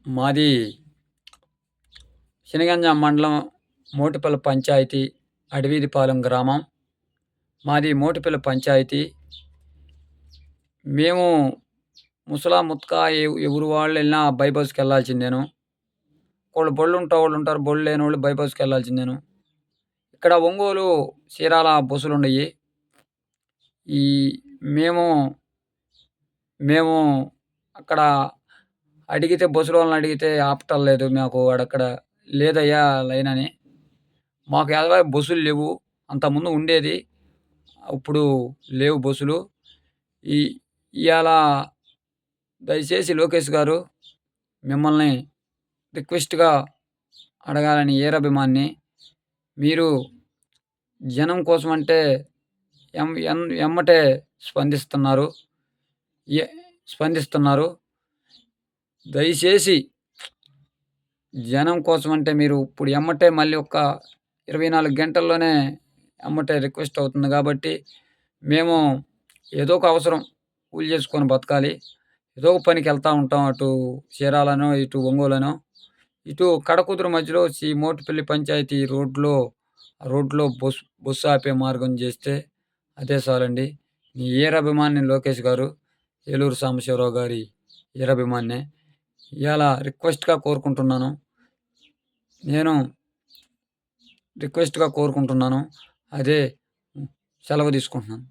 మాది శనగంజాం మండలం మోటుపల్లి పంచాయతీ అడవిదిపాలెం గ్రామం. మాది మోటుపల్లి పంచాయతీ. మేము ముసలా ముతక ఎవరు వాళ్ళు వెళ్ళినా బైపాస్కి వెళ్ళాల్సిందేను. ఒకళ్ళు బళ్ళు ఉంటారు, బళ్ళు లేనోళ్ళు బైపాస్కి వెళ్ళాల్సిందేను. ఇక్కడ ఒంగోలు చీరాల బస్సులుండయి. ఈ మేము మేము అక్కడ అడిగితే బస్సులోళ్ళని అడిగితే ఆపటం లేదు. మాకు అక్కడ లేదయ్యా లైన్ అని. మాకు ఎలాగో బస్సులు లేవు. అంతకుముందు ఉండేది. ఇప్పుడు లేవు బస్సులు. ఈ ఇయాల దయచేసి లోకేష్ గారు మిమ్మల్ని రిక్వెస్ట్‌గా అడగాలని వీరాభిమానిని. మీరు జనం కోసమంటే ఎమ్మటే స్పందిస్తున్నారు. ఎ స్పందిస్తున్నారు. దయచేసి జనం కోసమంటే మీరు ఇప్పుడు ఎమ్మటే మళ్ళీ ఒక 24 గంటల్లోనే ఎమ్మటే రిక్వెస్ట్ అవుతుంది కాబట్టి, మేము ఏదో ఒక అవసరం కూలి చేసుకొని బతకాలి. ఏదో ఒక పనికెళ్తా ఉంటాం. అటు చీరాలనో, ఇటు ఒంగోలనో, ఇటు కడకుదురు మధ్యలో మోటుపల్లి పంచాయతీ రోడ్లో బస్సు ఆపే మార్గం చేస్తే అదే చాలండి. మీ వీరాభిమాని లోకేష్ గారు, ఏలూరు సాంబశివరావు గారి వీరాభిమానినే. ఇయాల రిక్వెస్ట్‌గా కోరుకుంటున్నాను. నేను రిక్వెస్ట్‌గా కోరుకుంటున్నాను. అదే సెలవు తీసుకుంటున్నాను.